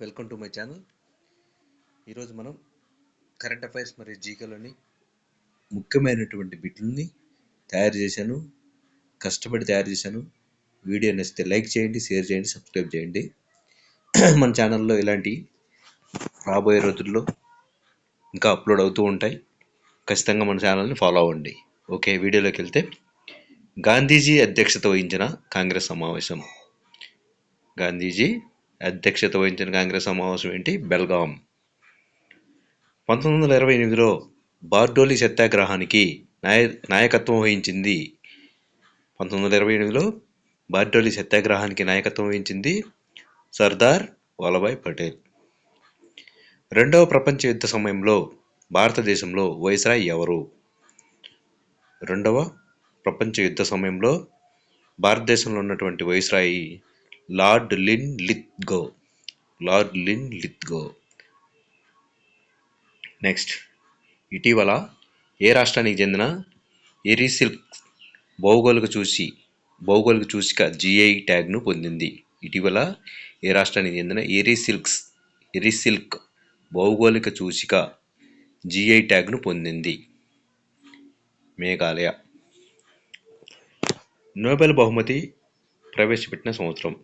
Welcome to my channel. ఈరోజు మనం current affairs మరియు జీకేలోని ముఖ్యమైనటువంటి బిట్లని కష్టపడి తయారు చేశాను. వీడియో నచ్చితే లైక్ చేయండి, షేర్ చేయండి, సబ్స్క్రైబ్ చేయండి. మన ఛానల్లో ఇలాంటి రాబోయే రోజుల్లో ఇంకా అప్లోడ్ అవుతూ ఉంటాయి. ఖచ్చితంగా మన ఛానల్ని ఫాలో అవ్వండి. ఓకే, వీడియోలోకి వెళ్తే గాంధీజీ అధ్యక్షత వహించిన కాంగ్రెస్ సమావేశం. గాంధీజీ అధ్యక్షత వహించిన కాంగ్రెస్ సమావేశం ఏంటి? బెల్గాం. 1928లో బార్డోలి సత్యాగ్రహానికి నాయకత్వం వహించింది. 1928లో బార్డోలి సత్యాగ్రహానికి నాయకత్వం వహించింది సర్దార్ వల్లభాయ్ పటేల్. రెండవ ప్రపంచ యుద్ధ సమయంలో భారతదేశంలో వైస్రాయ్ ఎవరు? రెండవ ప్రపంచ యుద్ధ సమయంలో భారతదేశంలో ఉన్నటువంటి viceroy lord Lin Lithgow. Next, ఇటీవల ఏ రాష్ట్రానికి చెందిన ఎరీ సిల్క్ భౌగోళిక సూచిక జిఐ ట్యాగ్ను పొందింది? ఇటీవల ఏ రాష్ట్రానికి చెందిన ఎరీ సిల్క్ భౌగోళిక సూచిక జిఐ ట్యాగ్ను పొందింది? మేఘాలయ. నోబెల్ బహుమతి ప్రవేశపెట్టిన సంవత్సరం.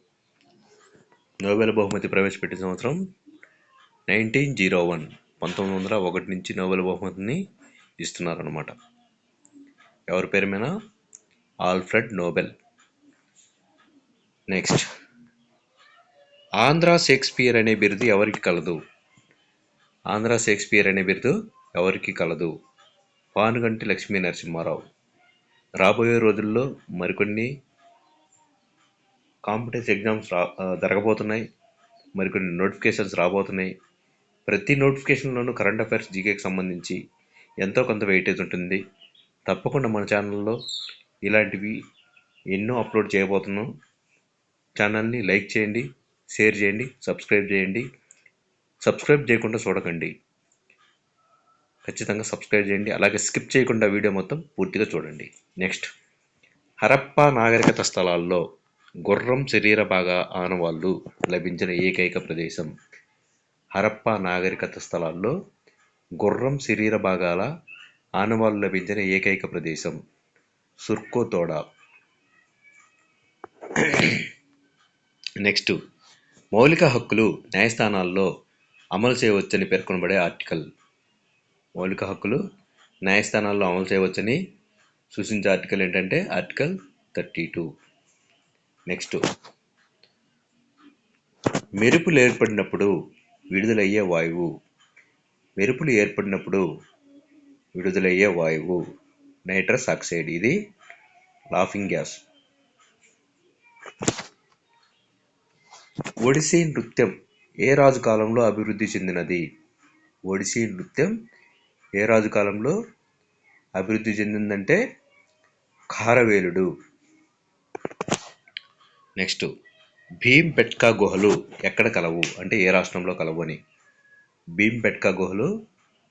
1901. 1901 నుంచి నోబెల్ బహుమతిని ఇస్తున్నారన్నమాట. ఎవరి పేరు మీద? Alfred Nobel. Next, Andhra Shakespeare అనే బిరుదు ఎవరికి కలదు? పానుగంటి లక్ష్మీ నరసింహారావు. రాబోయే రోజుల్లో మరికొన్ని కాంపిటేటివ్ ఎగ్జామ్స్ జరగబోతున్నాయి. మరికొన్ని నోటిఫికేషన్స్ రాబోతున్నాయి. ప్రతి నోటిఫికేషన్లోనూ కరెంట్ అఫైర్స్, జీకేకి సంబంధించి ఎంతో కొంత వెయిటేజ్ ఉంటుంది. తప్పకుండా మన ఛానల్లో ఇలాంటివి ఎన్నో అప్లోడ్ చేయబోతున్నాం. ఛానల్ని లైక్ చేయండి, షేర్ చేయండి, సబ్స్క్రైబ్ చేయండి. సబ్స్క్రైబ్ చేయకుండా చూడకండి, ఖచ్చితంగా సబ్స్క్రైబ్ చేయండి. అలాగే స్కిప్ చేయకుండా వీడియో మొత్తం పూర్తిగా చూడండి. నెక్స్ట్, హరప్పా నాగరికత స్థలాల్లో గుర్రం శరీర భాగ ఆనవాళ్లు లభించిన ఏకైక ప్రదేశం. హరప్పా నాగరికత స్థలాల్లో గుర్రం శరీర భాగాల ఆనవాళ్లు లభించిన ఏకైక ప్రదేశం సుర్కోతోడా. నెక్స్ట్, మౌలిక హక్కులు న్యాయస్థానాల్లో అమలు చేయవచ్చని పేర్కొనబడే ఆర్టికల్. మౌలిక హక్కులు న్యాయస్థానాల్లో అమలు చేయవచ్చని సూచించే ఆర్టికల్ ఏంటంటే ఆర్టికల్ 32. నెక్స్ట్, మెరుపులు ఏర్పడినప్పుడు విడుదలయ్యే వాయువు నైట్రస్ ఆక్సైడ్. ఇది లాఫింగ్ గ్యాస్. ఒడిస్సీ నృత్యం ఏ రాజు కాలంలో అభివృద్ధి చెందినది? ఒడిస్సీ నృత్యం ఏ రాజు కాలంలో అభివృద్ధి చెందిందంటే ఖారవేలుడు. నెక్స్ట్, భీంబెట్కా గుహలు ఎక్కడ కలవు అంటే ఏ రాష్ట్రంలో కలవు అని. భీంబెట్కా గుహలు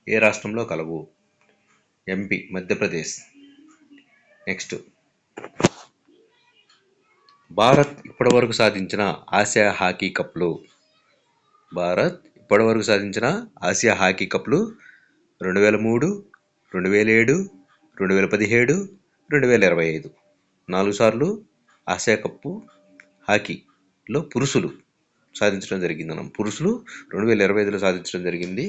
ఏ రాష్ట్రంలో కలవు? ఎంపీ, మధ్యప్రదేశ్. నెక్స్ట్, భారత్ ఇప్పటివరకు సాధించిన ఆసియా హాకీ కప్లు. 2003, 2007, 2017, 2025 4 సార్లు ఆసియా కప్పు హాకీలో పురుషులు సాధించడం జరిగింది. పురుషులు 2025లో సాధించడం జరిగింది.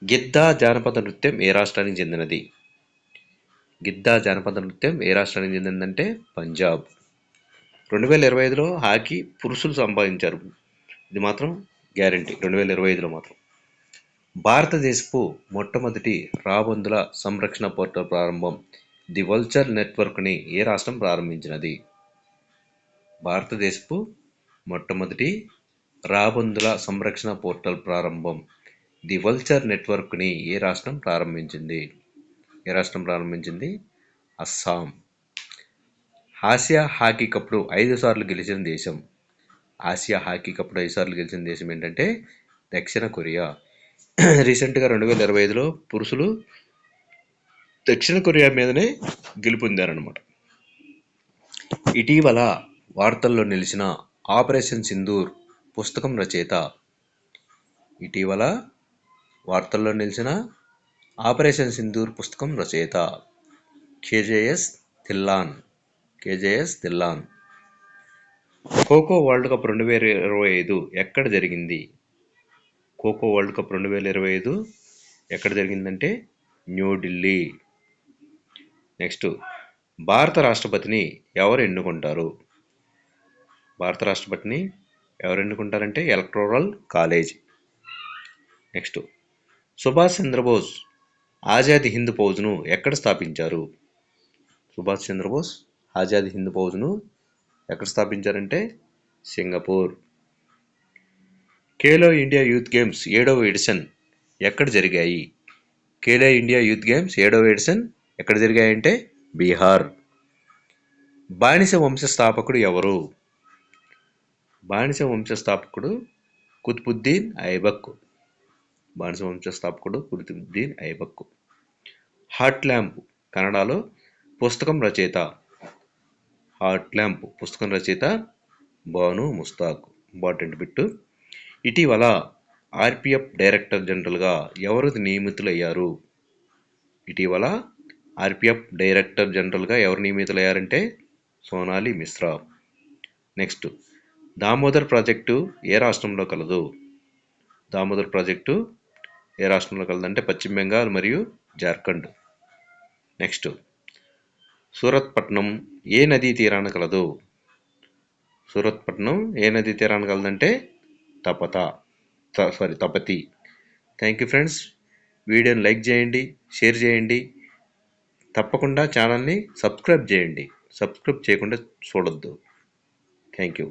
గిద్దా జానపద నృత్యం ఏ రాష్ట్రానికి చెందినది? గిద్దా జానపద నృత్యం ఏ రాష్ట్రానికి చెందిందంటే పంజాబ్. 2025లో హాకీ పురుషులు సంపాదించారు, ఇది మాత్రం గ్యారంటీ. 2025లో మాత్రం. భారతదేశపు మొట్టమొదటి రాబందుల సంరక్షణ పోర్టల్ ప్రారంభం. ది వల్చర్ నెట్వర్క్ని ఏ రాష్ట్రం ప్రారంభించినది? భారతదేశపు మొట్టమొదటి రాబందుల సంరక్షణ పోర్టల్ ప్రారంభం. ది వల్చర్ నెట్వర్క్ని ఏ రాష్ట్రం ప్రారంభించింది? అస్సాం. ఆసియా హాకీ కప్ను 5 సార్లు గెలిచిన దేశం. ఆసియా హాకీ కప్ను 5 సార్లు గెలిచిన దేశం ఏంటంటే దక్షిణ కొరియా. రీసెంట్గా 2025లో పురుషులు దక్షిణ కొరియా మీదనే గెలుపొందారనమాట. ఇటీవల వార్తల్లో నిలిచిన ఆపరేషన్ సింధూర్ పుస్తకం రచయిత? ఇటీవల వార్తల్లో నిలిచిన ఆపరేషన్ సింధూర్ పుస్తకం రచయిత? KJS Dhillon. KJS Dhillon. Kho kho world cup 2025 ఎక్కడ జరిగింది? ఖోఖో వరల్డ్ కప్ 2025 ఎక్కడ జరిగిందంటే న్యూఢిల్లీ. నెక్స్ట్, భారత రాష్ట్రపతిని ఎవరు ఎన్నుకుంటారు? భారత రాష్ట్రపతిని ఎవరు ఎన్నుకుంటారంటే electoral college. Next, Subhash Chandrabose Azad Hind ఫౌజ్ను ఎక్కడ స్థాపించారు? సుభాష్ చంద్రబోస్ ఆజాద్ హింద్ ఫౌజ్ను ఎక్కడ స్థాపించారంటే Singapore. Khelo India youth games 7వ ఎడిషన్ ఎక్కడ జరిగాయి? ఖేలో ఇండియా యూత్ గేమ్స్ 7వ ఎడిషన్ ఎక్కడ జరిగాయంటే బీహార్. బానిస వంశ స్థాపకుడు ఎవరు? బానిస వంశ స్థాపకుడు కుతుబుద్దీన్ ఐబక్. బానిస వంశ స్థాపకుడు కుతుబుద్దీన్ ఐబక్. హాట్ ల్యాంప్ కన్నడలో పుస్తకం రచయిత? హాట్ ల్యాంప్ పుస్తకం రచయిత బాను ముస్తాక్. Important bit. ఇటీవల ఆర్పిఎఫ్ డైరెక్టర్ జనరల్గా ఎవరు నియమితులయ్యారు? ఇటీవల ఆర్పిఎఫ్ డైరెక్టర్ జనరల్గా ఎవరు నియమితులయ్యారంటే సోనాలి మిశ్రా. నెక్స్ట్, దామోదర్ ప్రాజెక్టు ఏ రాష్ట్రంలో కలదు? దామోదర్ ప్రాజెక్టు ఏ రాష్ట్రంలో కలదంటే పశ్చిమ బెంగాల్ మరియు జార్ఖండ్. నెక్స్ట్, సూరత్ పట్నం ఏ నదీ తీరాన కలదు? సూరత్ పట్నం ఏ నదీ తీరాన కలదంటే తపతి. Thank you friends. వీడియోని లైక్ చేయండి, షేర్ చేయండి. తప్పకుండా ఛానల్ని సబ్స్క్రైబ్ చేయండి. సబ్స్క్రైబ్ చేయకుండా చూడొద్దు. Thank you.